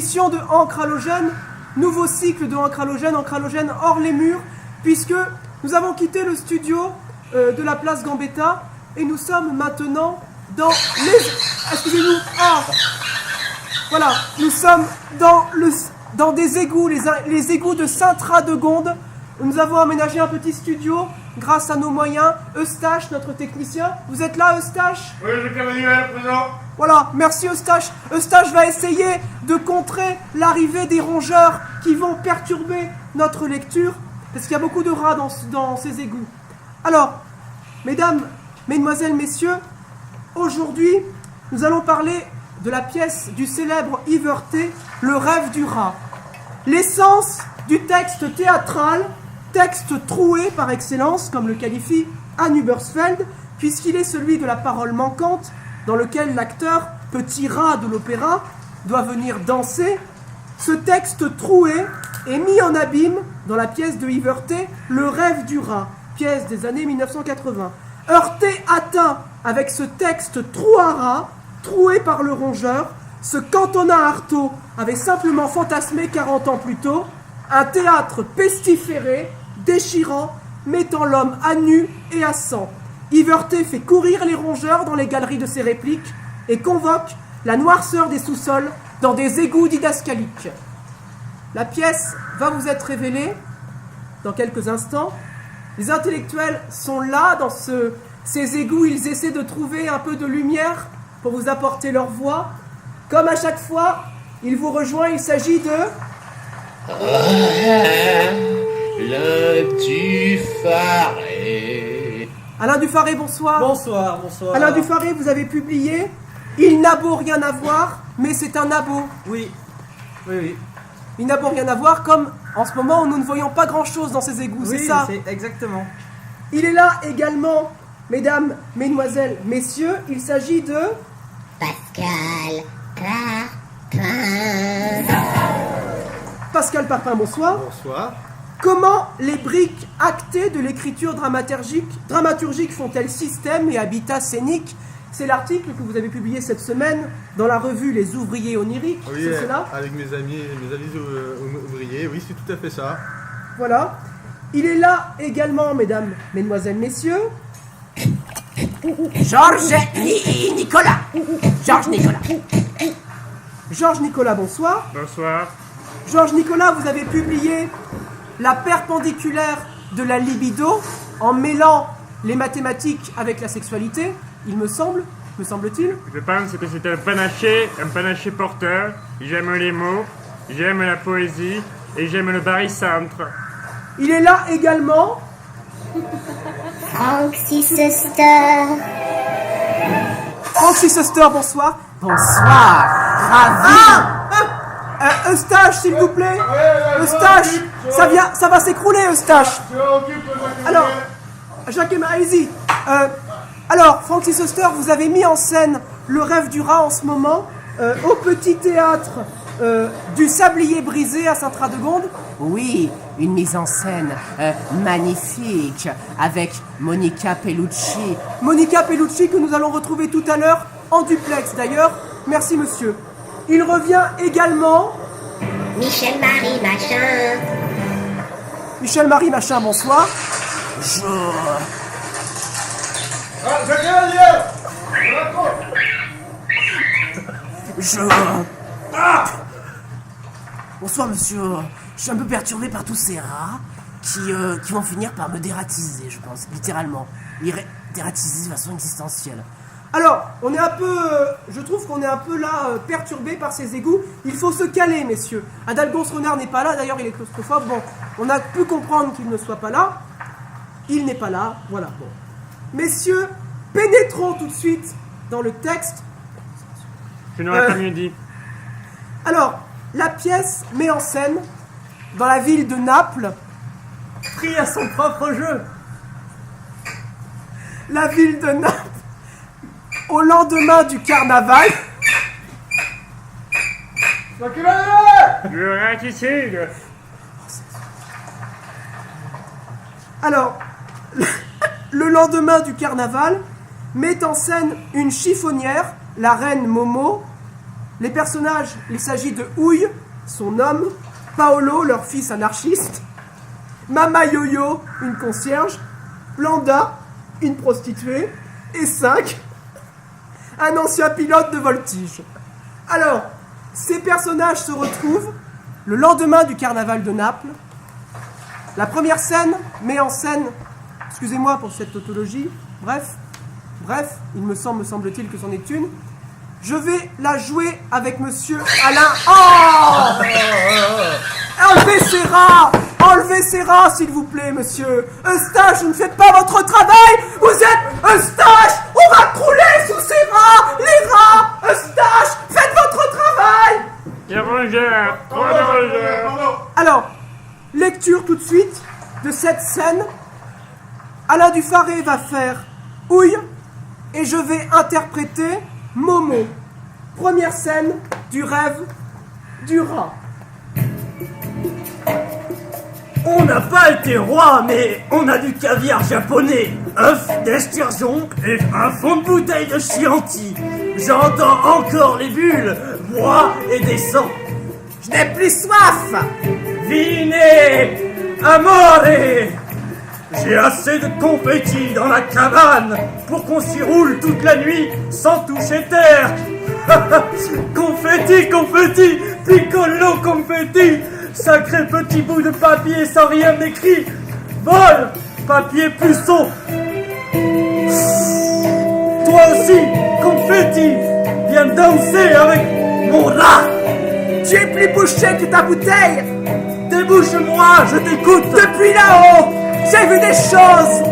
émission de Encre Halogène, nouveau cycle de Encre Halogène hors les murs, puisque nous avons quitté le studio de la place Gambetta et nous sommes maintenant dans les... Excusez-nous. Ah, voilà, nous sommes dans des égouts, les égouts de Saint-Radegonde. Nous avons aménagé un petit studio grâce à nos moyens. Eustache, notre technicien. Vous êtes là, Eustache? Oui, je suis venu à présent. Voilà, merci Eustache. Eustache va essayer de contrer l'arrivée des rongeurs qui vont perturber notre lecture, parce qu'il y a beaucoup de rats dans ces égouts. Alors, mesdames, mesdemoiselles, messieurs, aujourd'hui, nous allons parler de la pièce du célèbre Yvetot, Le rêve du rat. L'essence du texte théâtral, texte troué par excellence, comme le qualifie Anne Hubbersfeld, puisqu'il est celui de la parole manquante, dans lequel l'acteur, petit rat de l'opéra, doit venir danser. Ce texte troué est mis en abîme dans la pièce de Yvetot, Le rêve du rat, pièce des années 1980. Heurté atteint avec ce texte trou à rat, troué par le rongeur, ce qu'Antonin Artaud avait simplement fantasmé 40 ans plus tôt, un théâtre pestiféré, déchirant, mettant l'homme à nu et à sang. Yvetot fait courir les rongeurs dans les galeries de ses répliques et convoque la noirceur des sous-sols dans des égouts didascaliques. La pièce va vous être révélée dans quelques instants. Les intellectuels sont là dans ces égouts, ils essaient de trouver un peu de lumière pour vous apporter leur voix. Comme à chaque fois, il vous rejoint, il s'agit de... Alain Dufaré. Alain Dufaré, bonsoir. Bonsoir, bonsoir. Alain Dufaré, vous avez publié « Il n'a beau rien à voir, mais c'est un abo ». Oui, oui, oui. Il n'a beau rien à voir, comme en ce moment où nous ne voyons pas grand-chose dans ces égouts, Oui, c'est ça. c'est exactement. Il est là également, mesdames, mesdemoiselles, messieurs, il s'agit de... Pascal Papin. Pascal Papin, bonsoir. Bonsoir. Comment les briques actées de l'écriture dramaturgique font-elles système et habitat scénique? C'est l'article que vous avez publié cette semaine dans la revue Les Ouvriers Oniriques, Oui, c'est cela? avec mes amis ouvriers, oui, c'est tout à fait ça. Voilà. Il est là également, mesdames, mesdemoiselles, messieurs. Georges Nicolas. Georges Nicolas. Georges Nicolas, bonsoir. Bonsoir. Georges Nicolas, vous avez publié La perpendiculaire de la libido en mêlant les mathématiques avec la sexualité, il me semble-t-il. Je pense que c'est un panaché porteur. J'aime les mots, j'aime la poésie et j'aime le barycentre. Il est là également. Francis Huster. Francis Huster, bonsoir. Bonsoir. Ravi. Eustache, s'il vous plaît. Eustache, ça va s'écrouler, Eustache. Alors, Jacques, allez-y. Alors, Francis Huster, vous avez mis en scène Le rêve du rat en ce moment au petit théâtre du Sablier brisé à Saint-Radegonde. Oui, une mise en scène magnifique avec Monica Pellucci. Monica Pellucci que nous allons retrouver tout à l'heure en duplex d'ailleurs. Merci monsieur. Il revient également... Michel-Marie Machin. Michel-Marie Machin, bonsoir. Bonsoir monsieur, je suis un peu perturbé par tous ces rats qui vont finir par me dératiser, je pense, littéralement. Dératiser de façon existentielle. Alors, on est un peu... je trouve qu'on est un peu là perturbé par ces égouts. Il faut se caler, messieurs. Adalphonse Renard n'est pas là, d'ailleurs il est claustrophobe. Bon, on a pu comprendre qu'il ne soit pas là. Il n'est pas là, voilà. Bon. Messieurs, pénétrons tout de suite dans le texte. Je n'aurais pas mieux dit. Alors, la pièce met en scène, dans la ville de Naples, Pris à son propre jeu. la ville de Naples, au lendemain du carnaval. Le raticide. Alors, le lendemain du carnaval, met en scène une chiffonnière, la reine Momo, Les personnages, il s'agit de Houille, son homme, Paolo, leur fils anarchiste, Mama Yo-Yo, une concierge, Blanda, une prostituée, et 5, un ancien pilote de voltige. Alors, ces personnages se retrouvent le lendemain du carnaval de Naples. La première scène met en scène, excusez-moi pour cette tautologie, bref, il me semble-t-il que c'en est une. Je vais la jouer avec monsieur Alain. Oh! Enlevez ces rats, s'il vous plaît, monsieur. Eustache, vous ne faites pas votre travail. Vous êtes Eustache. On va crouler sous ces rats. Les rats. Eustache, faites votre travail. Les rongeurs, trop de rongeurs. Alors, lecture tout de suite de cette scène. Alain Dufaré va faire Houille et je vais interpréter Momo. Première scène du rêve du rat. On n'a pas été roi, mais on a du caviar japonais, œufs d'esturgeon et un fond de bouteille de Chianti. J'entends encore les bulles, bois et descends. Je n'ai plus soif. Vine, amore. J'ai assez de confettis dans la cabane pour qu'on s'y roule toute la nuit sans toucher terre. Confetti, confetti, piccolo confetti. Sacré petit bout de papier sans rien écrit. Vol, papier puceau. Toi aussi, confetti, viens danser avec mon rat. Tu es plus bouché que ta bouteille. Débouche-moi, je t'écoute. Depuis là-haut, j'ai vu des choses.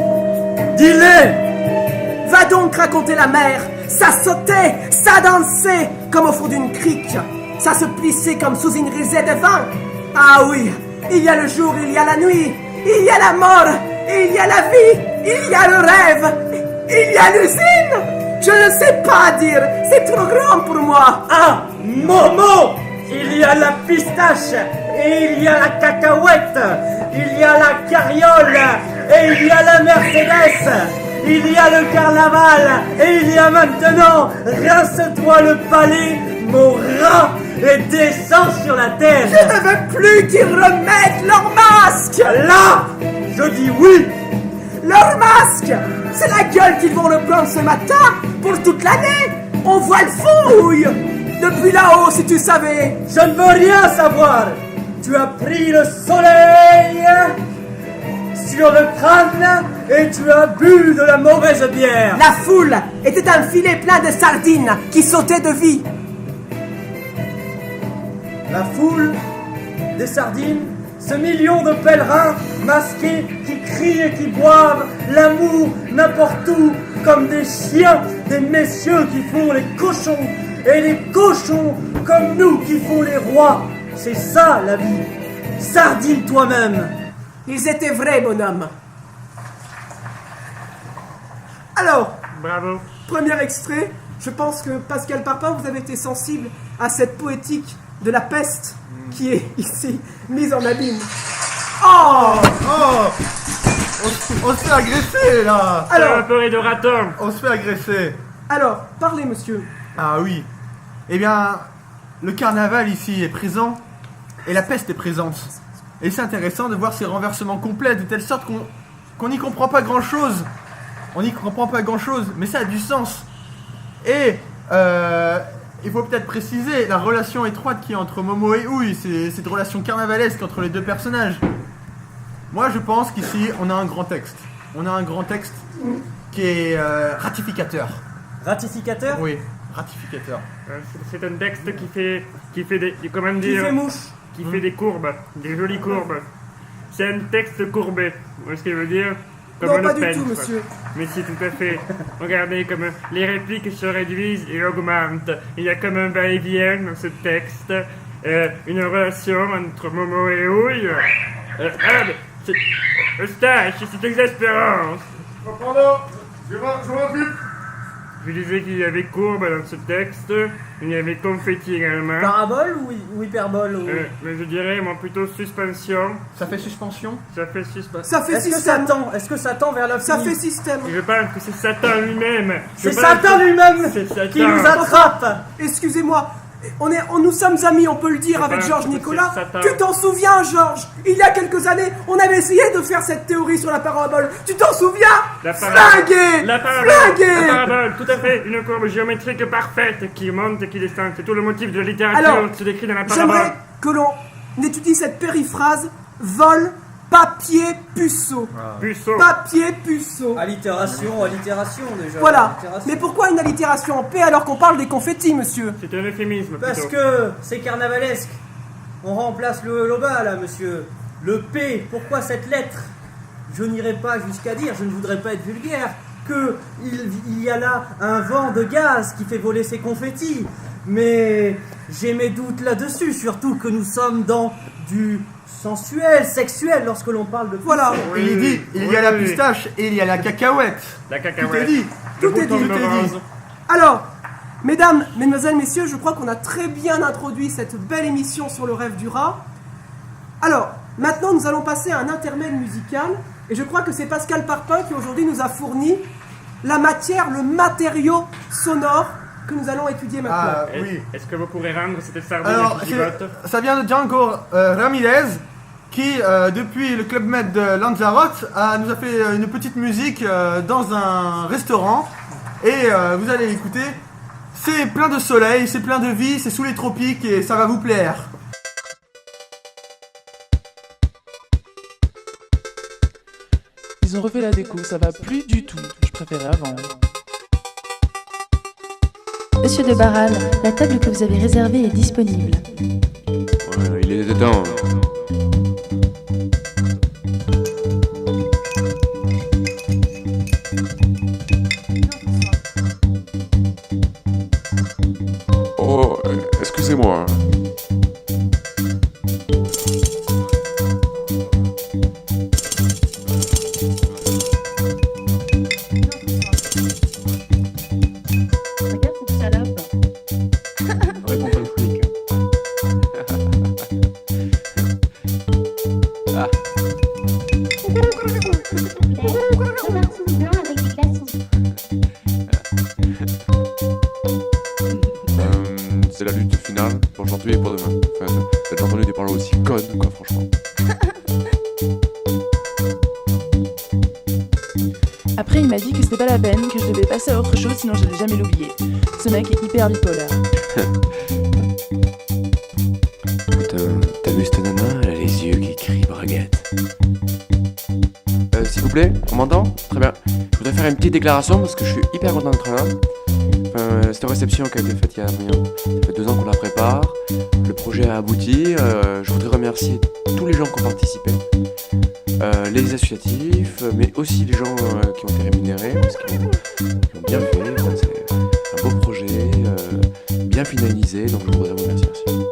Dis-les. Va donc raconter la mer. Ça sautait, ça dansait comme au fond d'une crique. Ça se plissait comme sous une risée de vin. Ah oui, il y a le jour, il y a la nuit, il y a la mort, il y a la vie, il y a le rêve, il y a l'usine. Je ne sais pas dire, c'est trop grand pour moi. Ah, Momo. Il y a la pistache, et il y a la cacahuète, il y a la carriole, et il y a la Mercedes, il y a le carnaval, et il y a maintenant, rince-toi le palais, mon rat, et descends sur la terre. Je ne veux plus qu'ils remettent leur masque. Là, je dis oui. Leur masque, c'est la gueule qu'ils vont le prendre ce matin pour toute l'année. On voit le fond, Houille. Depuis là-haut, si tu savais. Je ne veux rien savoir. Tu as pris le soleil sur le crâne et tu as bu de la mauvaise bière. La foule était un filet plein de sardines qui sautaient de vie. La foule, des sardines, ce million de pèlerins masqués qui crient et qui boivent l'amour n'importe où, comme des chiens, des messieurs qui font les cochons, et les cochons comme nous qui font les rois. C'est ça la vie. Sardine toi-même. Ils étaient vrais, bonhomme. Alors, Bravo. premier extrait, je pense que Pascal Papin, vous avez été sensible à cette poétique de la peste qui est ici mise en abîme. Oh! On se fait agresser là. Alors, un peu de raton. On se fait agresser. Alors, parlez, monsieur. Ah oui. Eh bien, le carnaval ici est présent et la peste est présente. Et c'est intéressant de voir ces renversements complets de telle sorte qu'on n'y comprend pas grand-chose. On n'y comprend pas grand-chose, mais ça a du sens. Et il faut peut-être préciser la relation étroite qu'il y a entre Momo et Houille. C'est cette relation carnavalesque entre les deux personnages. Moi, je pense qu'ici, on a un grand texte. On a un grand texte qui est ratificateur. Ratificateur. Oui, ratificateur. C'est un texte qui fait des, comment Qui dire, fait mouche. qui fait des courbes, des jolies courbes. C'est un texte courbé. Vous voyez ce qu'il veut dire? Comme Non, le pas du peintre. tout, monsieur. Mais si, tout à fait. Regardez comme les répliques se réduisent et augmentent. Il y a comme un va-et-vient dans ce texte. Une relation entre Momo et Houille. Eustache, c'est exaspérant. Pardon, je m'occupe. Je disais qu'il y avait courbe dans ce texte. Il y avait confetti également. Parabole ou hyperbole ou... Mais je dirais, moi, plutôt suspension. Ça fait suspension. Ça fait suspension. Ça fait Est-ce que système. Est-ce que ça tend vers l'infini? Ça fait système. Je pense que c'est Satan lui-même. C'est Satan lui-même C'est Satan. qui nous attrape. Excusez-moi, Nous sommes amis, on peut le dire, C'est avec pas- Georges c'est Nicolas. Satan. Tu t'en souviens, Georges? Il y a quelques années, on avait essayé de faire cette théorie sur la parabole. Tu t'en souviens? La parabole. Flingué! La parabole. Flingué! La parabole, tout à fait. Une courbe géométrique parfaite qui monte et qui descend. C'est tout le motif de la littérature Alors, qui se décrit dans la parabole. J'aimerais que l'on étudie cette périphrase vol, papier, puceau. Puceau. Papier, puceau. Allitération déjà. Voilà. Allitération. Mais pourquoi une allitération en P alors qu'on parle des confettis, monsieur? C'est un euphémisme Parce plutôt. que c'est carnavalesque. On remplace le bas là, monsieur. Le P, pourquoi cette lettre? Je n'irai pas jusqu'à dire, je ne voudrais pas être vulgaire, que il y a là un vent de gaz qui fait voler ces confettis. Mais j'ai mes doutes là-dessus, surtout que nous sommes dans du sensuel, sexuel lorsque l'on parle de Voilà. Oui, Il dit, il y a la oui. pistache et il y a la cacahuète. La Tout est cacahuète. dit. Le Tout est bouton dit, de tout est dit. rose. Alors, mesdames, mesdemoiselles, messieurs, je crois qu'on a très bien introduit cette belle émission sur le rêve du rat. Alors, maintenant, nous allons passer à un intermède musical. Et je crois que c'est Pascal Parpin qui aujourd'hui nous a fourni la matière, le matériau sonore que nous allons étudier maintenant. Ah oui. Est-ce que vous pourrez rendre cette sardine Alors, qui gigote? ça vient de Django Ramirez, qui, depuis le Club Med de Lanzarote, nous a fait une petite musique dans un restaurant. Et vous allez écouter. C'est plein de soleil, c'est plein de vie, c'est sous les tropiques et ça va vous plaire. Ils ont refait la déco, ça va plus du tout. Je préférais avant. Monsieur de Baral, la table que vous avez réservée est disponible. Ouais, il est dedans. Oh, excusez-moi. Regarde cette salope. Réponds pas le flic. Ah. C'est la lutte finale pour aujourd'hui et pour demain. Enfin, j'ai déjà entendu des paroles aussi connes, quoi, franchement. Après, il m'a dit que c'était pas la peine, que je devais passer à autre chose, sinon j'allais jamais l'oublier. Ce mec est hyper bipolaire. Putain, t'as vu cette nana? Elle a les yeux qui crient braguette. S'il vous plaît, on m'entend? Très bien. Je voudrais faire une petite déclaration parce que je suis hyper content d'être là. Enfin, cette réception qui a été faite il y a ça fait 2 ans qu'on la prépare. Le projet a abouti. Je voudrais remercier tous les gens qui ont participé. Les associatifs, mais aussi les gens qui ont été rémunérés parce qu'ils ont bien fait. Enfin, c'est un beau projet, bien finalisé, donc je voudrais vous remercier. Merci.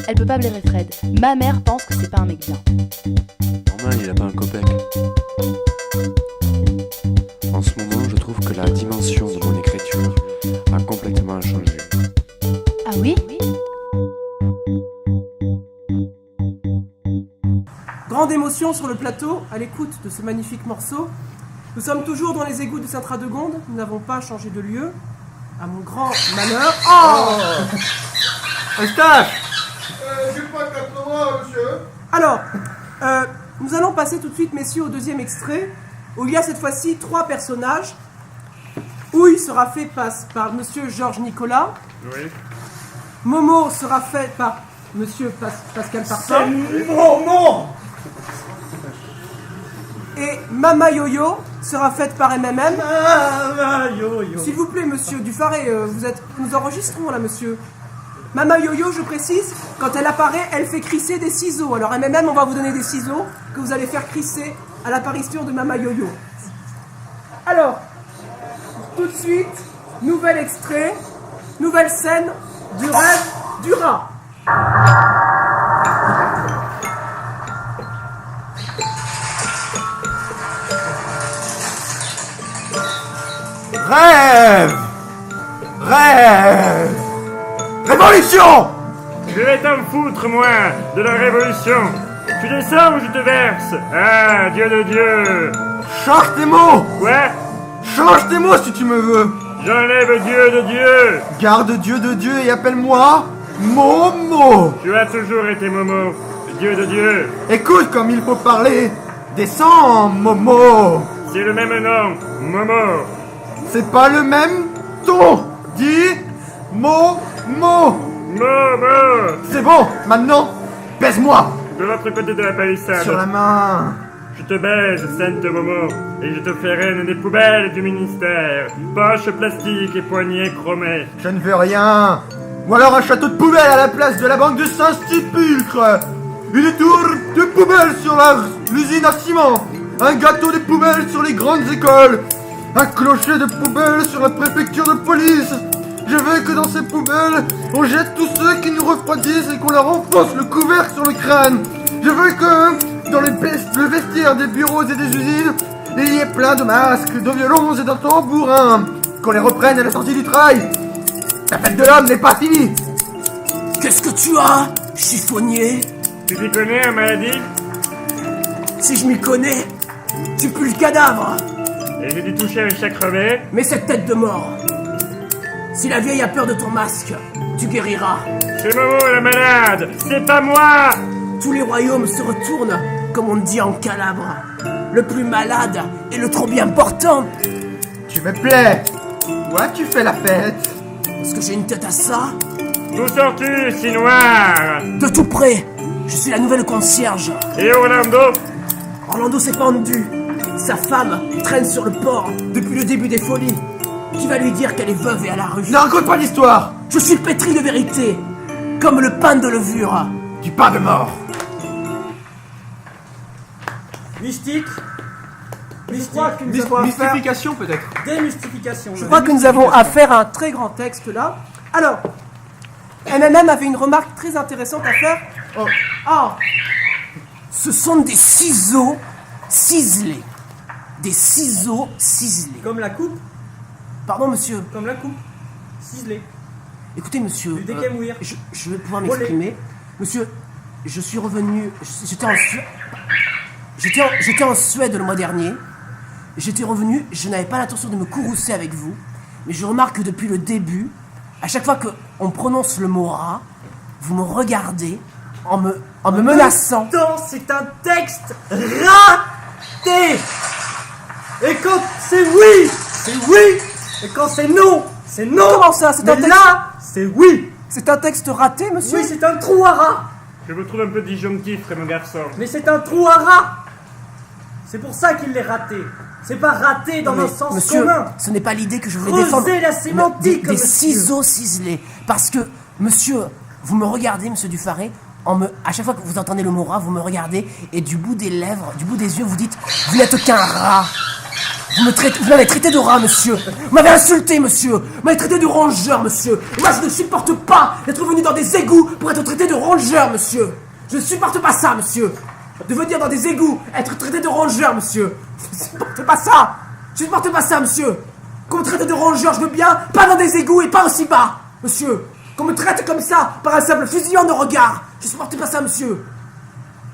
Elle peut pas blairer Fred. Ma mère pense que c'est pas un mec bien. Normal, il a pas un copec. En ce moment, je trouve que la dimension de mon écriture a complètement changé. Ah oui? Grande émotion sur le plateau, à l'écoute de ce magnifique morceau. Nous sommes toujours dans les égouts de Saint-Radegonde, nous n'avons pas changé de lieu. À mon grand malheur. Oh! Eustache! J'ai pas 4 mois, monsieur. Alors, nous allons passer tout de suite, messieurs, au deuxième extrait, où il y a cette fois-ci 3 personnages. Ouille sera fait par monsieur Georges Nicolas. Oui. Momo sera fait par monsieur Pascal Parpin. Momo! Et Mama Yo-Yo sera faite par MMM. Ah, yo. S'il vous plaît, monsieur Dufaré, nous enregistrons là, monsieur. Mama Yo-Yo, je précise, quand elle apparaît, elle fait crisser des ciseaux. Alors MMM, on va vous donner des ciseaux que vous allez faire crisser à l'apparition de Mama Yo-Yo. Alors, tout de suite, nouvel extrait, nouvelle scène du rêve du rat. Rêve! Rêve! Révolution! Je vais t'en foutre, moi, de la révolution. Tu descends ou je te verse? Ah, Dieu de Dieu. Change tes mots! Ouais? Change tes mots si tu me veux! J'enlève Dieu de Dieu. Garde Dieu de Dieu et appelle-moi Momo. Tu as toujours été Momo, Dieu de Dieu. Écoute comme il faut parler. Descends, Momo. C'est le même nom, Momo. C'est pas le même ton. Dis Momo. Momo. C'est bon, maintenant, baise-moi. De l'autre côté de la palissade. Sur la main. Je te baise, sainte Momo, et je te fais reine des poubelles du ministère. Poches plastiques et poignets chromés. Je ne veux rien. Ou alors un château de poubelle à la place de la banque de Saint-Stipulcre. Une tour de poubelle sur l'usine à ciment. Un gâteau de poubelle sur les grandes écoles. Un clocher de poubelle sur la préfecture de police. Je veux que dans ces poubelles, on jette tous ceux qui nous refroidissent et qu'on leur enfonce le couvercle sur le crâne. Je veux que dans le vestiaire des bureaux et des usines, il y ait plein de masques, de violons et de tambourins. Qu'on les reprenne à la sortie du travail. La fête de l'homme n'est pas finie. Qu'est-ce que tu as, chiffonnier? Tu t'y connais en maladie? Si je m'y connais, tu pues le cadavre. Et j'ai dû toucher un chat crevé. Mais cette tête de mort. Si la vieille a peur de ton masque, tu guériras. C'est Momo la malade, c'est pas moi. Tous les royaumes se retournent, comme on dit en Calabre. Le plus malade et le trop bien portant. Tu me plais. Où as-tu fait la fête? Est-ce que j'ai une tête à ça? D'où sors-tu, si noir? De tout près. Je suis la nouvelle concierge. Et Orlando? Orlando s'est pendu. Sa femme traîne sur le port depuis le début des folies. Qui va lui dire qu'elle est veuve et à la rue? Ne raconte pas d'histoire. Je suis pétri de vérité, comme le pain de levure. Du pain de mort. Mystique. Mystification peut-être. Démystification. Je crois que nous avons affaire à un très grand texte là. Alors, MMM avait une remarque très intéressante à faire. Ce sont des ciseaux ciselés. Des ciseaux ciselés. Comme la coupe. Pardon, monsieur. Comme la coupe. Ciselée. Écoutez, monsieur. Du décamouir. Je vais pouvoir m'exprimer. Monsieur, je suis revenu. J'étais en Suède le mois dernier. J'étais revenu, je n'avais pas l'intention de me courroucer avec vous. Mais je remarque que depuis le début, à chaque fois qu'on prononce le mot rat, vous me regardez en me menaçant. Non, c'est un texte raté. Et quand c'est oui, c'est oui. Et quand c'est non, c'est non. Comment ça? C'est un texte... là, c'est oui. C'est un texte raté, monsieur? Oui, c'est un trou à rat. Je vous trouve un peu disjonctif, mon garçon. Mais c'est un trou à rat. C'est pour ça qu'il l'est raté. C'est pas raté dans Mais, le sens monsieur, commun. ce n'est pas l'idée que je voulais Creusez défendre. la sémantique, Des monsieur. ciseaux ciselés. Parce que, monsieur, vous me regardez, monsieur Dufaré, à chaque fois que vous entendez le mot rat, vous me regardez et du bout des lèvres, du bout des yeux, vous dites « Vous n'êtes qu'un rat ». Vous m'avez traité de rat, monsieur. Vous m'avez insulté, monsieur. Vous m'avez traité de rongeur, monsieur. Et moi, je ne supporte pas d'être venu dans des égouts pour être traité de rongeur, monsieur. Je ne supporte pas ça, monsieur. De venir dans des égouts, être traité de rongeur, monsieur. Je ne supporte pas ça. Je ne supporte pas ça, monsieur. Qu'on me traite de rongeur, je veux bien, pas dans des égouts et pas aussi bas, monsieur. Qu'on me traite comme ça, par un simple fusillant de regard. Je ne supporte pas ça, monsieur.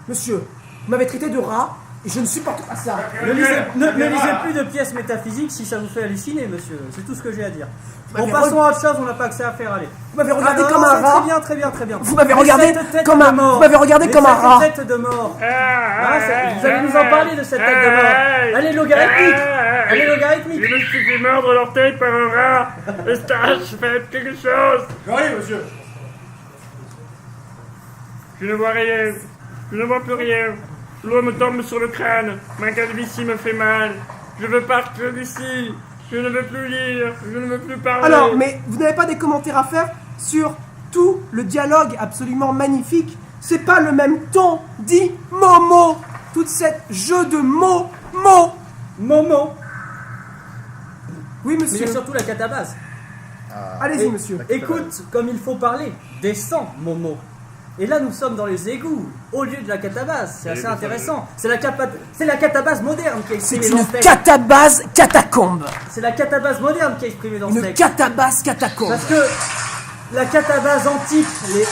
Monsieur, vous m'avez traité de rat. Et je ne supporte pas ça. Ne lisez plus de pièces métaphysiques si ça vous fait halluciner, monsieur. C'est tout ce que j'ai à dire. Bon, passons à autre chose, on n'a pas accès à faire, allez. Vous m'avez regardé non, comme un rat. Très bien. Vous m'avez regardé comme un... Vous m'avez regardé comme un rat. Cette tête de mort. Vous allez nous en parler de cette tête de mort. Allez, logarithmique. Je me suis fait mordre l'orteil par un rat. Eustache, faites quelque chose. J'arrive, monsieur. Je ne vois rien. Je ne vois plus rien. L'eau me tombe sur le crâne. Ma calvitie me fait mal. Je veux partir d'ici. Je ne veux plus lire. Je ne veux plus parler. Alors, mais vous n'avez pas des commentaires à faire sur tout le dialogue absolument magnifique? C'est pas le même ton, dit Momo. Toute cette jeu de mots, Momo. Oui, Mais il y monsieur. a surtout la catabase. Allez-y, monsieur. Écoute, comme il faut parler. Descends, Momo. Et là, nous sommes dans les égouts, au lieu de la catabase. C'est assez intéressant. C'est la catabase moderne qui a C'est exprimé dans une ce texte. catabase catacombe. C'est la catabase moderne qui a exprimé dans ce Une texte. catabase catacombe. Parce que la catabase antique,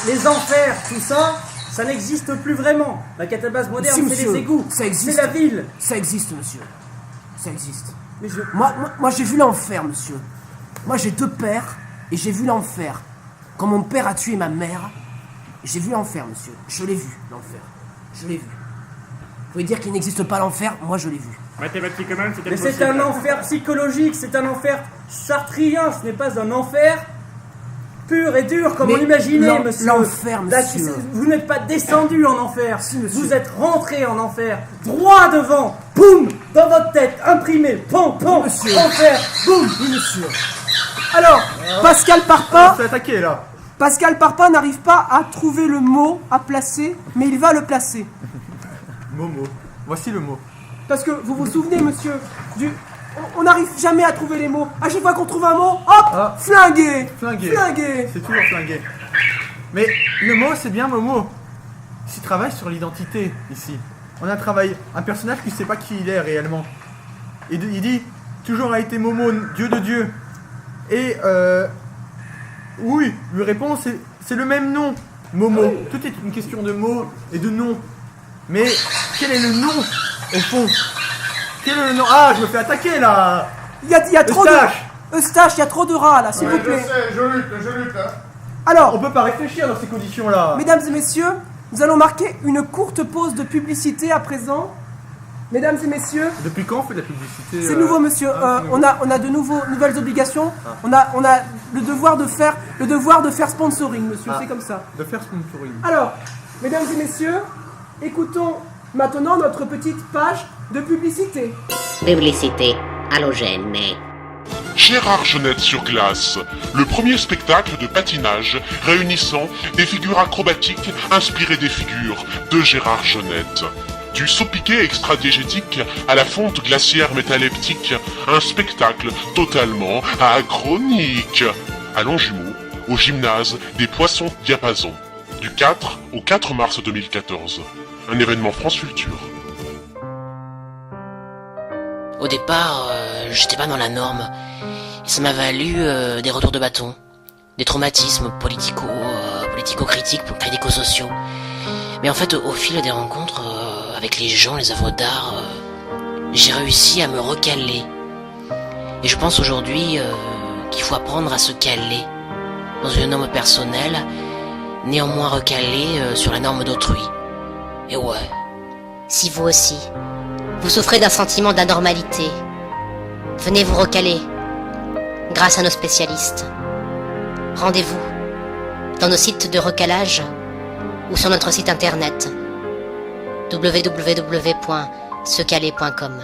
les enfers, tout ça, ça n'existe plus vraiment. La catabase moderne, Si, c'est monsieur, les égouts. ça existe. C'est la ville. Ça existe, monsieur. Ça existe. Mais je... Moi j'ai vu l'enfer, monsieur. Moi, j'ai 2 pères et j'ai vu l'enfer. Quand mon père a tué ma mère, j'ai vu l'enfer, monsieur. Je l'ai vu, l'enfer. Je l'ai vu. Vous pouvez dire qu'il n'existe pas l'enfer, moi je l'ai vu. Mathématiquement, c'est Mais impossible. c'est un enfer psychologique, c'est un enfer sartrien, ce n'est pas un enfer pur et dur comme Mais on l'imaginait, monsieur. l'enfer, monsieur. Vous n'êtes pas descendu en enfer, Si, monsieur. vous êtes rentré en enfer, droit devant, boum, dans votre tête, imprimé, pom, pom, Monsieur. enfer, boum. Oui, monsieur. Alors, Pascal On Parpin, se fait attaquer là. Pascal Parpin n'arrive pas à trouver le mot à placer, mais il va le placer. Momo. Voici le mot. Parce que vous vous souvenez, monsieur, on n'arrive jamais à trouver les mots. À chaque fois qu'on trouve un mot, hop, Ah. flingué, Flingué. flingué. C'est toujours flingué. Mais le mot, c'est bien Momo. Il travaille sur l'identité, ici. On a un personnage qui ne sait pas qui il est réellement. Il dit, toujours a été Momo, dieu de Dieu. Et, oui, lui répond, c'est le même nom, Momo. Tout est une question de mots et de nom. Mais, quel est le nom, au fond? Quel est le nom? Ah, je me fais attaquer, là. Il y a trop Eustache. de... Eustache, il y a trop de rats, là, s'il vous Je plaît. sais, je lutte, hein. Alors, On peut pas réfléchir dans ces conditions-là. mesdames et messieurs, nous allons marquer une courte pause de publicité à présent. Mesdames et messieurs, Depuis quand on fait de la publicité c'est nouveau, monsieur. c'est nouveau. On a de nouvelles obligations. On a le devoir de faire sponsoring, monsieur. Ah. C'est comme ça. De faire sponsoring. Alors, mesdames et messieurs, écoutons maintenant notre petite page de publicité. Publicité halogène. Gérard Jeunette sur glace, le premier spectacle de patinage réunissant des figures acrobatiques inspirées des figures de Gérard Jeunette. Du saut piqué extra-diégétique à la fonte glaciaire métalleptique, un spectacle totalement achronique. À Longjumeau, au gymnase des Poissons Diapason, du 4 au 4 mars 2014. Un événement France Culture. Au départ, j'étais pas dans la norme. Et ça m'a valu des retours de bâton, des traumatismes politico-critiques, critico-sociaux. Mais en fait, au fil des rencontres avec les gens, les œuvres d'art, j'ai réussi à me recaler. Et je pense aujourd'hui qu'il faut apprendre à se caler dans une norme personnelle, néanmoins recalée sur la norme d'autrui. Et ouais. Si vous aussi, vous souffrez d'un sentiment d'anormalité, venez vous recaler grâce à nos spécialistes. Rendez-vous dans nos sites de recalage ou sur notre site internet www.secaler.com.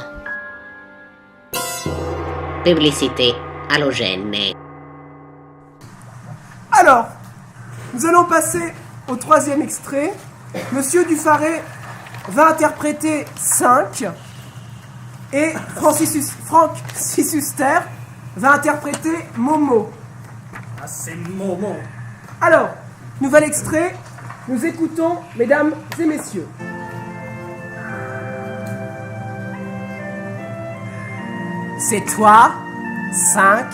Publicité halogène. Alors, nous allons passer au 3e extrait. Monsieur Dufarret va interpréter 5 et Franck Sissuster va interpréter Momo. Ah, c'est Momo. Alors, nouvel extrait, nous écoutons, mesdames et messieurs. C'est toi, 5,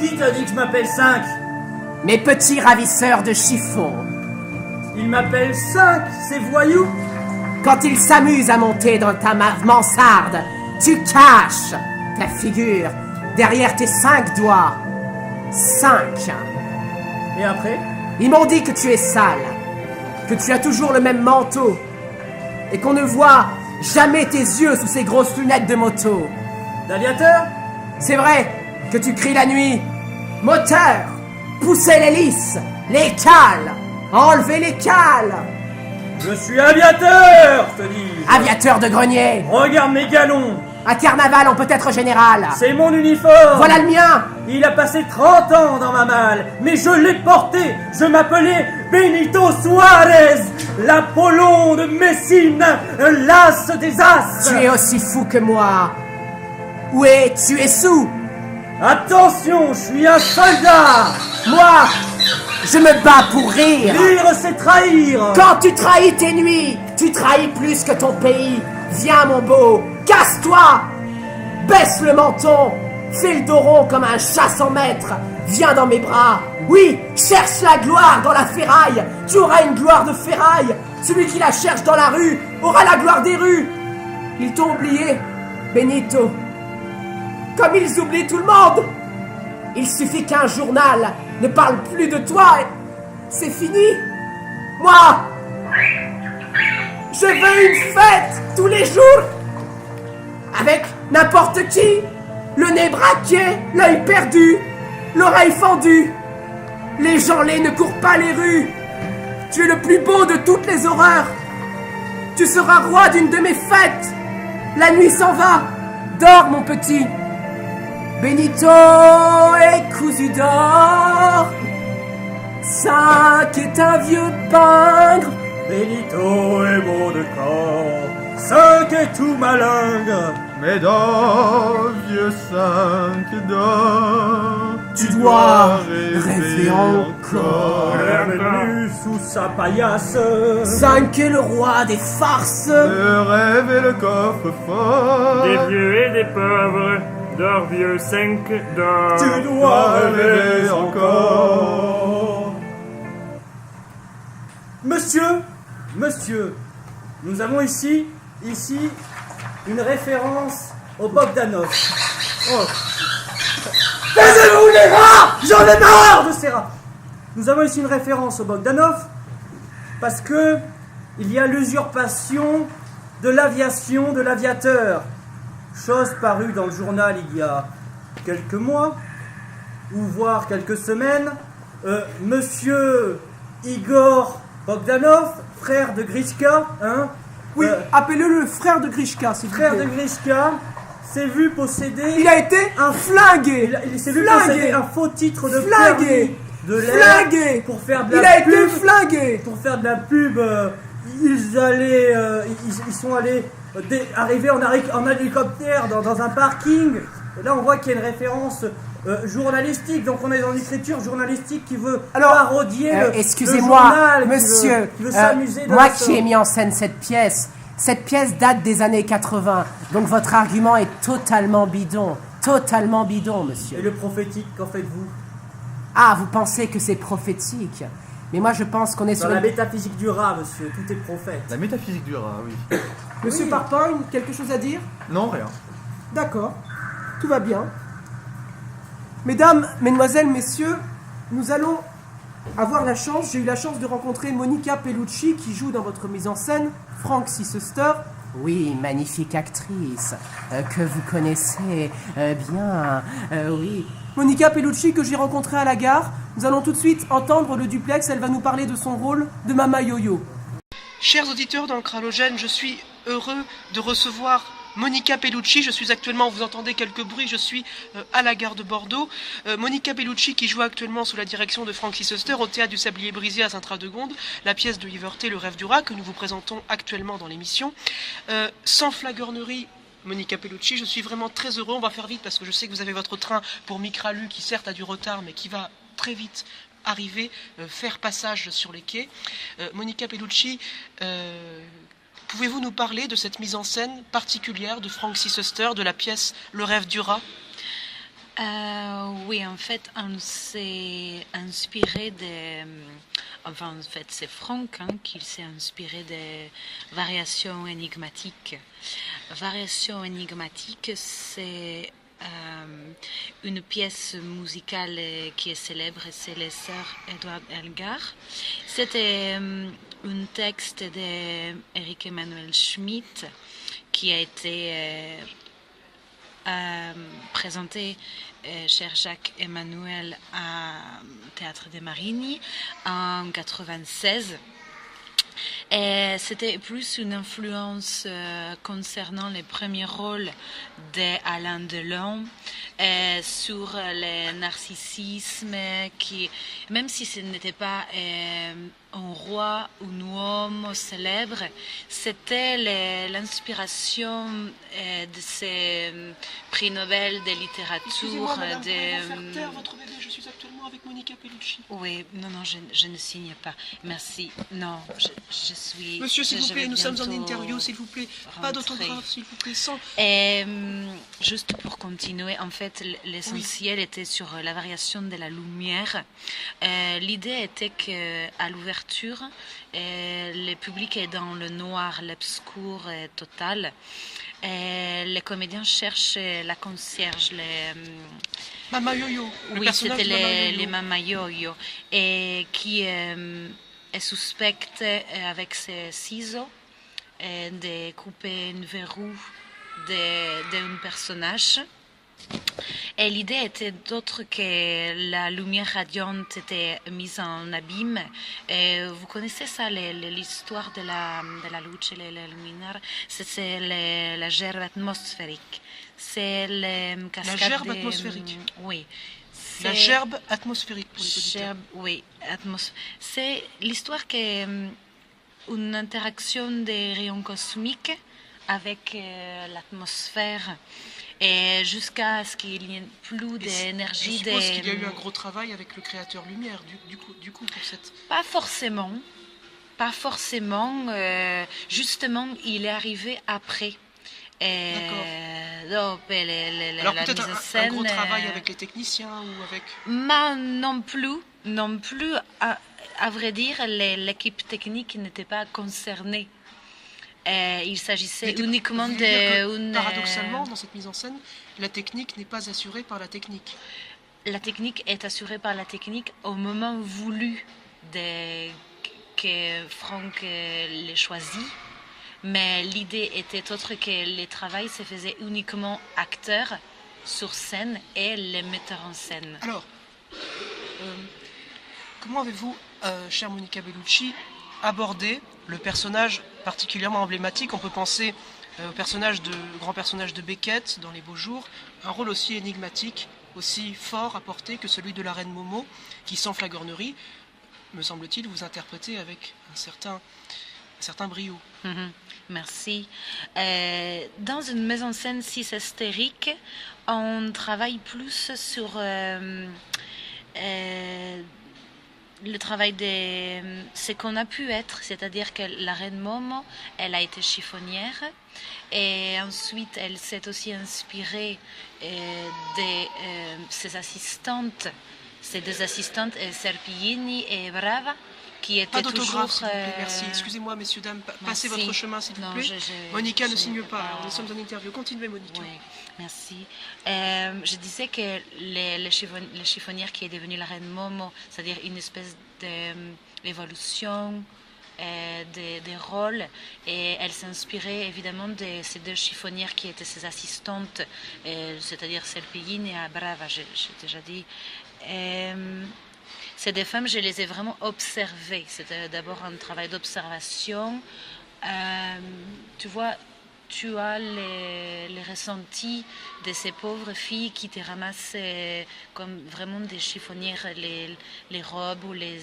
Qui t'a dit que je m'appelle 5? mes petits ravisseurs de chiffon. Il m'appelle 5, ces voyous. Quand ils s'amusent à monter dans ta mansarde, tu caches ta figure derrière tes 5 doigts. 5. Et après? Ils m'ont dit que tu es sale, que tu as toujours le même manteau, et qu'on ne voit jamais tes yeux sous ces grosses lunettes de moto. D'aviateur? C'est vrai que tu cries la nuit. Moteur, poussez l'hélice, les cales, enlevez les cales. Je suis aviateur, je te dis. Aviateur de grenier, Regarde mes galons. à carnaval on peut être général. C'est mon uniforme. Voilà le mien. Il a passé 30 ans dans ma malle, mais je l'ai porté. Je m'appelais Benito Suarez, l'Apollon de Messine, l'as des as. Tu es aussi fou que moi. Où es-tu es sous? Attention, je suis un soldat. Moi, je me bats pour rire. Rire, c'est trahir. Quand tu trahis tes nuits, tu trahis plus que ton pays. Viens mon beau, casse-toi. Baisse le menton, fais le dos rond comme un chat sans maître. Viens dans mes bras. Oui, cherche la gloire dans la ferraille. Tu auras une gloire de ferraille. Celui qui la cherche dans la rue aura la gloire des rues. Ils t'ont oublié, Benito. Comme ils oublient tout le monde. Il suffit qu'un journal ne parle plus de toi et c'est fini. Moi, je veux une fête tous les jours avec n'importe qui, le nez braqué, l'œil perdu, l'oreille fendue. Les gens laids ne courent pas les rues. Tu es le plus beau de toutes les horreurs. Tu seras roi d'une de mes fêtes. La nuit s'en va. Dors, mon petit. Benito est cousu d'or. 5 est un vieux pingre. Benito est beau de corps. 5 est tout malingre. Mais dans vieux 5 d'or, tu dois rêver encore. Bienvenue sous sa paillasse. 5 est le roi des farces. Le rêve et le coffre-fort. Des vieux et des pauvres, d'or vieux 5 d'or. Tu dois rêver encore. Monsieur, nous avons ici, une référence au Bogdanov. Oh. Taisez-vous les rats! J'en ai marre de ces rats! Nous avons ici une référence au Bogdanov parce que il y a l'usurpation de l'aviation de l'aviateur. Chose parue dans le journal il y a quelques mois, ou voire quelques semaines. Monsieur Igor Bogdanov, frère de Grishka, hein? Oui, appelez-le le frère de Grishka, s'il vous plaît. Frère de Grishka s'est vu posséder... Il a été flingué. Il s'est vu posséder un faux titre de flingué de l'air pour faire de la pub. Il a été flingué. Pour faire de la pub, ils sont allés arriver en hélicoptère dans un parking. Et là, on voit qu'il y a une référence journalistique. Donc, on est dans l'écriture journalistique qui veut parodier excusez-moi, le journal, monsieur, qui veut s'amuser de moi qui ai mis en scène cette pièce date des années 80. Donc, votre argument est totalement bidon. Totalement bidon, monsieur. Et le prophétique, qu'en faites-vous? Ah, vous pensez que c'est prophétique? Mais moi, je pense qu'on est sur la métaphysique du rat, monsieur. Tout est prophète. La métaphysique du rat, oui. Monsieur Parpin, quelque chose à dire? Non, rien. D'accord. Tout va bien. Mesdames, mesdemoiselles, messieurs, nous allons avoir la chance, j'ai eu la chance de rencontrer Monica Bellucci qui joue dans votre mise en scène, Frank Sisester. Oui, magnifique actrice, que vous connaissez bien, oui. Monica Bellucci que j'ai rencontrée à la gare. Nous allons tout de suite entendre le duplex, elle va nous parler de son rôle de Mama Yo-Yo. Chers auditeurs d'Ancralogène, je suis heureux de recevoir Monica Bellucci. Je suis actuellement, vous entendez quelques bruits, je suis à la gare de Bordeaux. Monica Bellucci qui joue actuellement sous la direction de Frank Sisester au Théâtre du Sablier Brisé à Saint-Radegonde, la pièce de Yverté, Le Rêve du Rat, que nous vous présentons actuellement dans l'émission. Sans flagornerie, Monica Bellucci, je suis vraiment très heureux, on va faire vite parce que je sais que vous avez votre train pour Micralu qui certes a du retard mais qui va très vite arriver, faire passage sur les quais. Monica Bellucci, pouvez-vous nous parler de cette mise en scène particulière de Frank Sisester, de la pièce Le Rêve du Rat? Oui, en fait, on s'est inspiré des... Enfin, en fait, c'est Frank qui s'est inspiré des variations énigmatiques. Variations énigmatiques, c'est une pièce musicale qui est célèbre, c'est les sœurs Edward Elgar. C'était un texte d'Eric Emmanuel Schmitt qui a été présenté cher Jacques Emmanuel à Théâtre des Marigny en 1996. Et c'était plus une influence concernant les premiers rôles d'Alain Delon sur le narcissisme qui, même si ce n'était pas un roi ou un homme célèbre, c'était l'inspiration de ces prix Nobel de littérature. Excusez-moi, madame, pouvez-vous faire taire votre bébé? Je suis actuellement avec Monica Bellucci. Oui, non, je ne signe pas. Merci. Non, je suis... Monsieur, s'il vous plaît, nous sommes en interview, s'il vous plaît. Pas d'autographe, s'il vous plaît, sans... Juste pour continuer, en fait, l'essentiel était sur la variation de la lumière. L'idée était qu'à l'ouverture, le public est dans le noir, l'obscur total. Les comédiens cherchent la concierge, Mama Yo-Yo, le Oui, personnage c'était de Mama Yo-Yo. les Mama Yo-Yo. Et qui est suspecte avec ses ciseaux de couper une verrou d'un personnage. Et l'idée était d'autre que la lumière radiante était mise en abîme. Et vous connaissez ça, l'histoire de la luce et la lumière. C'est la gerbe atmosphérique. C'est le cascade. La gerbe atmosphérique. Oui. La gerbe atmosphérique pour les auditeurs. Gerbe, oui. C'est l'histoire que une interaction des rayons cosmiques avec l'atmosphère. Et jusqu'à ce qu'il n'y ait plus d'énergie. Je suppose qu'il y a eu un gros travail avec le créateur lumière, du coup pour cette... Pas forcément. Pas forcément. Justement, il est arrivé après. D'accord. Alors peut-être mise en scène, un gros travail avec les techniciens ou avec... Non plus. À vrai dire, l'équipe technique n'était pas concernée. Il s'agissait uniquement de... Paradoxalement, dans cette mise en scène, la technique n'est pas assurée par la technique. La technique est assurée par la technique au moment voulu que Franck l'ait choisi. Mais l'idée était autre que le travail se faisait uniquement acteur sur scène et les metteurs en scène. Alors, comment avez-vous, chère Monica Bellucci, abordé le personnage particulièrement emblématique? On peut penser au grand personnage de Beckett dans Les Beaux Jours, un rôle aussi énigmatique, aussi fort à porter que celui de la reine Momo, qui sans flagornerie, me semble-t-il, vous interprétez avec un certain brio. Merci. Dans une mise en scène si hystérique, on travaille plus sur le travail de ce qu'on a pu être, c'est-à-dire que la reine Momo, elle a été chiffonnière et ensuite elle s'est aussi inspirée de ses assistantes, ses deux assistantes, Serpillini et Brava, qui étaient pas d'autographe, toujours... s'il vous plaît, merci. Excusez-moi, messieurs, dames, passez Merci. votre chemin, s'il vous plaît. Monica ne signe pas, alors nous sommes en interview. Continuez, Monica. Oui, merci. Je disais que les chiffonnières qui est devenue la reine Momo, c'est-à-dire une espèce d'évolution des rôles, et elle s'inspirait évidemment de ces deux chiffonnières qui étaient ses assistantes, c'est-à-dire Serpillini et Brava, j'ai déjà dit. Ces deux femmes, je les ai vraiment observées. C'était d'abord un travail d'observation. Tu vois, tu as les ressentis de ces pauvres filles qui te ramassent comme vraiment des chiffonnières les robes ou les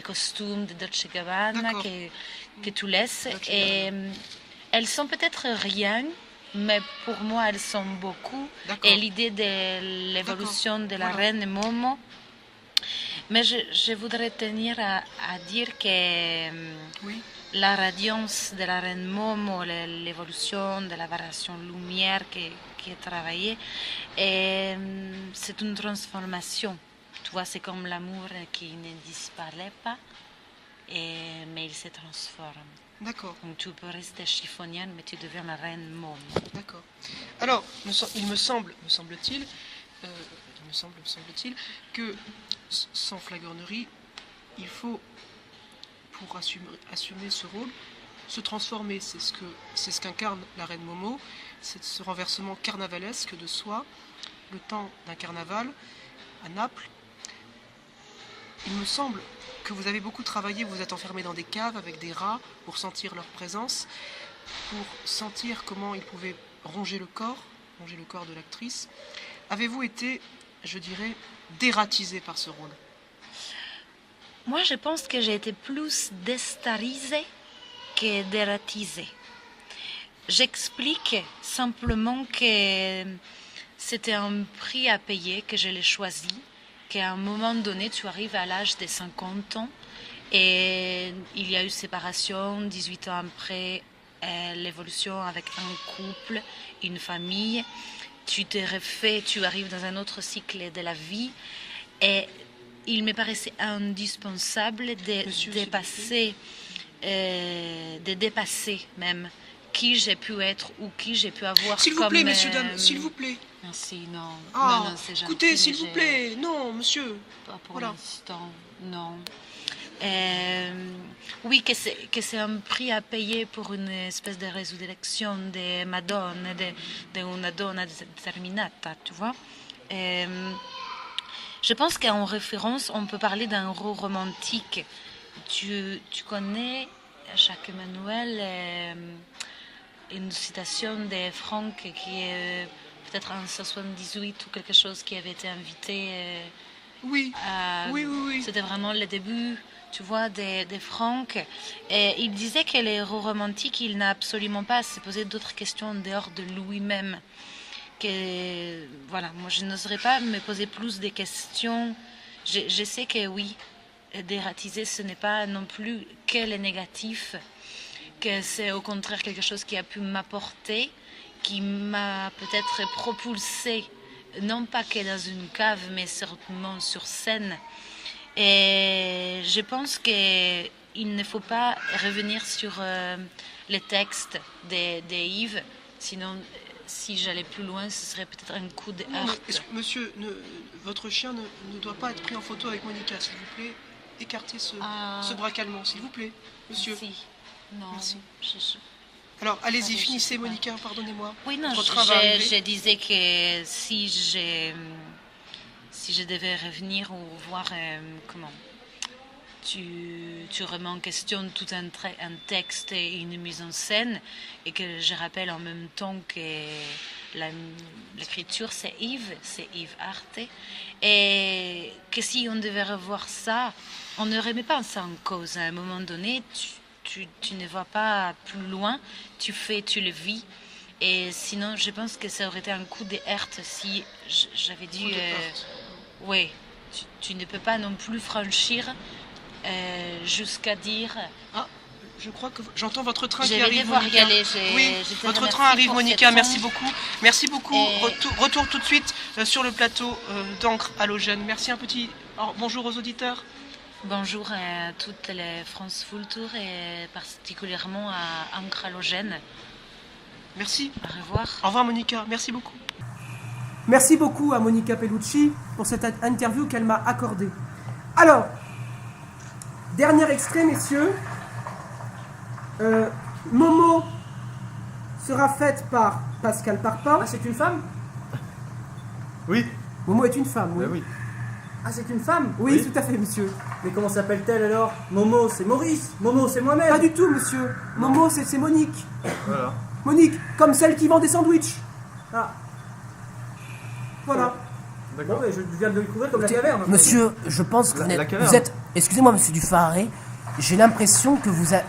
costumes de Dolce Gabbana que tu laisses. Et elles sont peut-être rien, mais pour moi, elles sont beaucoup. Et l'idée de l'évolution de la reine Momo. Mais je voudrais tenir à dire que la radiance de la reine Momo, l'évolution de la variation lumière qui est travaillée, c'est une transformation. Tu vois, c'est comme l'amour qui ne disparaît pas, mais il se transforme. D'accord. Donc tu peux rester chiffonnière, mais tu deviens la reine Momo. D'accord. Alors, il me semble-t-il que, sans flagornerie, il faut, pour assumer ce rôle, se transformer. C'est ce qu'incarne la reine Momo, c'est ce renversement carnavalesque de soi, le temps d'un carnaval à Naples. Il me semble que vous avez beaucoup travaillé, vous êtes enfermé dans des caves avec des rats pour sentir leur présence, pour sentir comment ils pouvaient ronger le corps de l'actrice. Avez-vous été, je dirais, dératisé par ce rôle? Moi, je pense que j'ai été plus déstarisée que dératisée. J'explique simplement que c'était un prix à payer, que je l'ai choisi, qu'à un moment donné, tu arrives à l'âge de 50 ans et il y a eu séparation, 18 ans après, l'évolution avec un couple, une famille. Tu te refais, tu arrives dans un autre cycle de la vie et il me paraissait indispensable de dépasser même qui j'ai pu être ou qui j'ai pu avoir. S'il vous plaît, messieurs, dames, s'il vous plaît. Merci, non. Ah, non, c'est gentil, écoutez, s'il mais vous plaît. Non, monsieur. Pas pour Voilà. l'instant, non. Oui, que c'est un prix à payer pour une espèce de résurrection de Madone, de una donna determinata, tu vois. Je pense qu'en référence, on peut parler d'un héros romantique. Tu connais, Jacques Emmanuel, une citation de Franck qui est peut-être en 78 ou quelque chose qui avait été invité. Oui. Oui. C'était vraiment le début, tu vois, de Franck. Et il disait que les héros romantiques, il n'a absolument pas à se poser d'autres questions en dehors de lui-même. Que, voilà, moi je n'oserais pas me poser plus de questions. Je sais que oui, dératiser, ce n'est pas non plus que le négatif, que c'est au contraire quelque chose qui a pu m'apporter, qui m'a peut-être propulsé, non pas que dans une cave, mais certainement sur scène. Et je pense qu'il ne faut pas revenir sur les textes de Yves, sinon, si j'allais plus loin, ce serait peut-être un coup de Non, heurte. monsieur, votre chien ne doit pas être pris en photo avec Monica, s'il vous plaît. Écartez ce bras calmant, s'il vous plaît, monsieur. Merci. Non, merci. Alors, allez-y, finissez, Monica, pardonnez-moi. Oui, non, Votre train va arriver. je disais que si je devais revenir ou voir comment tu remets en question tout un texte et une mise en scène, et que je rappelle en même temps que l'écriture c'est Yves Arte, et que si on devait revoir ça, on ne remet pas ça en cause. À un moment donné, tu ne vas pas plus loin, tu le vis. Et sinon, je pense que ça aurait été un coup de heurte si j'avais dû... oui, tu ne peux pas non plus franchir jusqu'à dire... Ah, je crois que j'entends votre train Je qui vais arrive, devoir y Monica. aller, Oui, je te votre remercie train arrive, pour Monica, cette merci onde. beaucoup. Merci beaucoup. Et- Retour tout de suite sur le plateau d'Ancre Halogène. Merci un petit... Alors, bonjour aux auditeurs. Bonjour à toutes les France Full Tour et particulièrement à Ancre Halogène. Merci. Au revoir. Au revoir, Monica. Merci beaucoup. Merci beaucoup à Monica Pellucci pour cette interview qu'elle m'a accordée. Alors, dernier extrait, messieurs. Momo sera faite par Pascal Parpin. Ah, c'est une femme? Oui. Momo est une femme, oui. Ben oui. Ah, c'est une femme? Oui, tout à fait, monsieur. Mais comment s'appelle-t-elle alors? Momo, c'est Maurice. Momo, c'est moi-même. Pas du tout, monsieur. Momo, c'est Monique. Voilà. Monique, comme celle qui vend des sandwichs. Ah, Voilà. bon, mais je viens de le découvrir comme la caverne. Monsieur, je pense que La vous caverne. êtes... Excusez-moi, monsieur Dufaré, j'ai l'impression que vous êtes...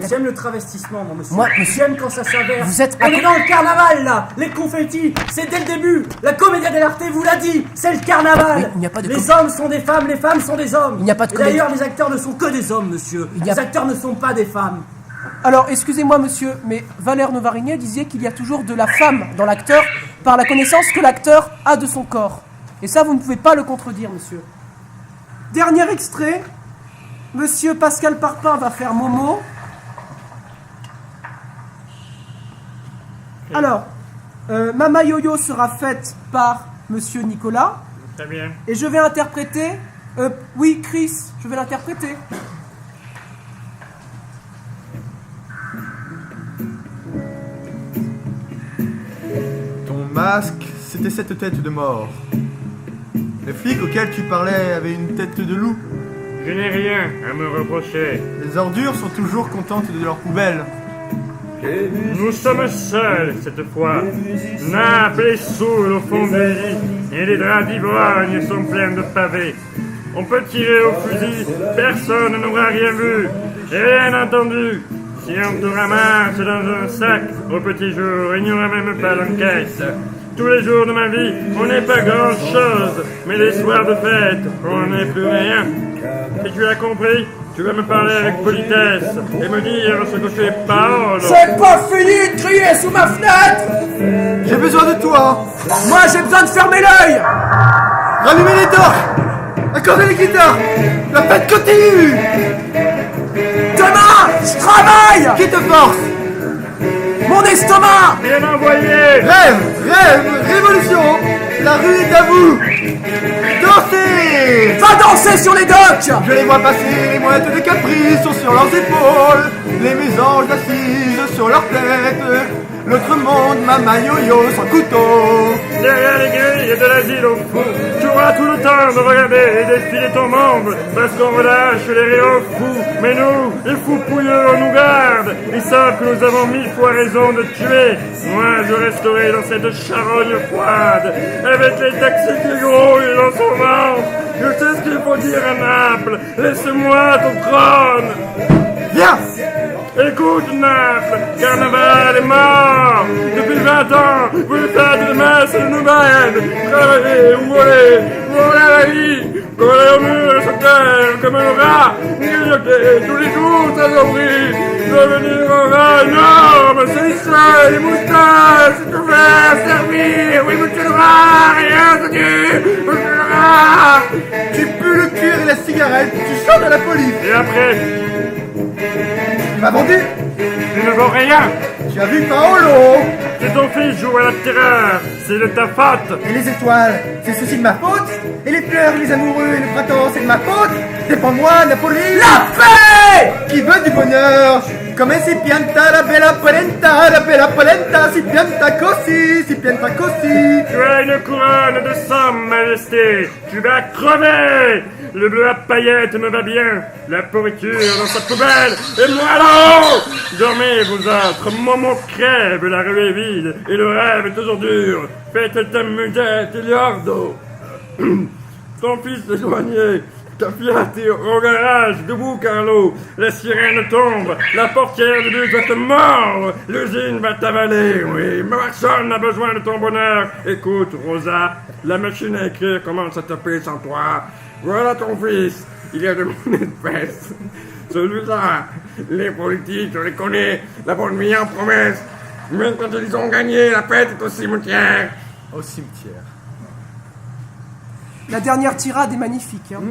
J'aime le travestissement, mon monsieur. Moi, monsieur- J'aime quand ça s'inverse. Vous êtes- On est dans le carnaval, là. Les confettis, c'est dès le début. La Commedia dell'arte vous l'a dit. C'est le carnaval. Oui, il n'y a pas de les hommes sont des femmes, les femmes sont des hommes. Il n'y a pas de Et comédie. d'ailleurs, les acteurs ne sont que des hommes, monsieur. Il y a- Les acteurs ne sont pas des femmes. Alors, excusez-moi, monsieur, mais Valère Novarigné disait qu'il y a toujours de la femme dans l'acteur par la connaissance que l'acteur a de son corps. Et ça, vous ne pouvez pas le contredire, monsieur. Dernier extrait. Monsieur Pascal Parpin va faire Momo. Alors, Mama Yo-Yo sera faite par monsieur Nicolas. Très bien. Et je vais interpréter... oui, Chris, je vais l'interpréter. Ton masque, c'était cette tête de mort. Les flics auxquels tu parlais avaient une tête de loup. Je n'ai rien à me reprocher. Les ordures sont toujours contentes de leur poubelle. Nous sommes seuls cette fois. Naples est saoule au fond des lits et les draps d'ivrogne sont pleins de pavés. On peut tirer au fusil, personne n'aura rien vu et rien entendu. Si on te ramasse dans un sac au petit jour, il n'y aura même pas d'enquête. Tous les jours de ma vie, on n'est pas grand-chose, mais les soirs de fête, on n'est plus rien. Si tu as compris, tu vas me parler avec politesse et me dire ce que tu es parole. C'est pas fini de crier sous ma fenêtre! J'ai besoin de toi. Moi, j'ai besoin de fermer l'œil! Rallumez les torches. Accordez les guitares. La fête continue. Demain, je travaille! Qui te force? Mon estomac! Bien envoyé! Rêve, révolution! La rue est à vous! Dansez! Va danser sur les docks! Je les vois passer, les mouettes de Capri sont sur leurs épaules, les mésanges assises sur leurs têtes. L'autre monde, maman yo-yo sans couteau. Derrière les grilles de l'asile au fond, tu auras tout le temps de regarder et défiler ton membre, parce qu'on relâche les réaux fous. Mais nous, les fous pouilleux, on nous garde. Ils savent que nous avons 1000 fois raison de tuer. Moi, je resterai dans cette charogne froide, avec les taxis qui grouillent dans son ventre. Je sais ce qu'il faut dire à Naples. Laisse-moi ton trône. Viens! Écoute, Naples, Carnaval est mort. Depuis 20 ans, vous faites des messes nouvelles. Travaillez, vous volez la vie. Collez au mur sur terre comme un rat. Grignoter tous les jours, très ouvri. Devenir un rat énorme, c'est ça, les moustaches, c'est ouvert, servir. Oui, monsieur le rat, rien de Dieu, monsieur le rat. Tu pues le cuir et la cigarette, tu chantes à la police. Et après, tu m'as vendu. tu ne vaux rien. Tu as vu Paolo. Que ton fils joue à la terreur, c'est de ta faute. Et les étoiles, c'est ceci de ma faute. Et les fleurs, les amoureux et le printemps, c'est de ma faute. Défends-moi, Napoli. La paix! Qui veut du bonheur. Come si pianta la bella polenta, si pianta così, si pianta così. Tu as une couronne de sang, majesté. Tu vas crever. Le bleu à paillettes me va bien. La pourriture dans sa poubelle. Et moi là-haut. Dormez, vous autres. Momo crève, la rue est vide. Et le rêve est toujours dur. Faites ta musette, il y a d'eau. Ton fils éloigné. Ta Fiat est au garage, debout Carlo, la sirène tombe, la portière du bus va te mordre, l'usine va t'avaler, oui, mais personne n'a besoin de ton bonheur. Écoute, Rosa, la machine à écrire commence à taper sans toi. Voilà ton fils, il est de mon espèce. Celui-là, les politiques, je les connais, la bonne vie en promesse. Mais quand ils ont gagné, la fête est au cimetière. Au cimetière. La dernière tirade est magnifique. Hein.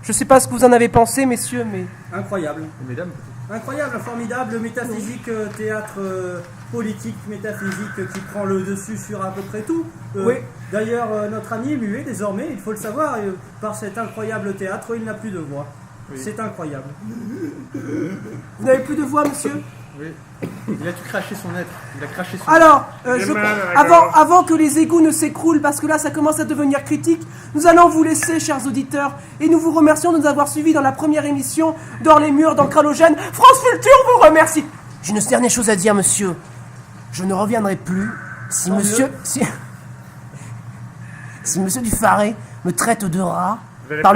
Je sais pas ce que vous en avez pensé, messieurs, mais... Incroyable. Mesdames, Incroyable, formidable, métaphysique, théâtre politique, métaphysique qui prend le dessus sur à peu près tout. Oui. D'ailleurs, notre ami est muet désormais, il faut le savoir, par cet incroyable théâtre, il n'a plus de voix. Oui. C'est incroyable. Vous n'avez plus de voix, monsieur? Oui. Il a tout craché son être. Il a craché son Alors, avant que les égouts ne s'écroulent, parce que là ça commence à devenir critique, nous allons vous laisser, chers auditeurs, et nous vous remercions de nous avoir suivis dans la première émission d'Hors les murs d'Ancralogène. France Culture vous remercie. J'ai une dernière chose à dire, monsieur. Je ne reviendrai plus si monsieur... Si monsieur Dufaré me traite de rat par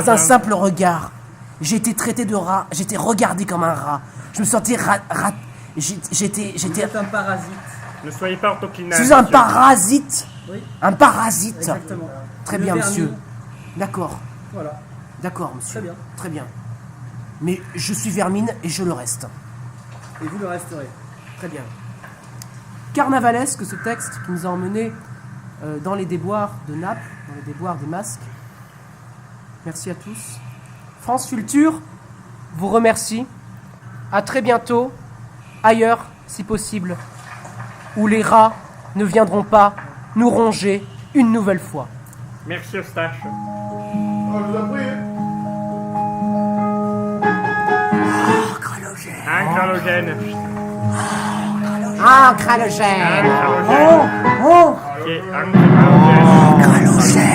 un simple regard. J'ai été traité de rat, j'ai été regardé comme un rat. Je me sentais j'étais un parasite. Ne soyez pas orthokinal. Je suis un parasite. Oui. Un parasite. Exactement. Très bien, monsieur. D'accord. Voilà. D'accord, monsieur. Très bien. Très bien. Mais je suis vermine et je le reste. Et vous le resterez. Très bien. Carnavalesque, ce texte qui nous a emmenés dans les déboires de Naples, dans les déboires des masques. Merci à tous. France Culture vous remercie. À très bientôt, ailleurs si possible, où les rats ne viendront pas nous ronger une nouvelle fois. Merci Eustache. Je vous en prie. Ancralogène. Ancralogène. Ancralogène. Oh. Ancralogène.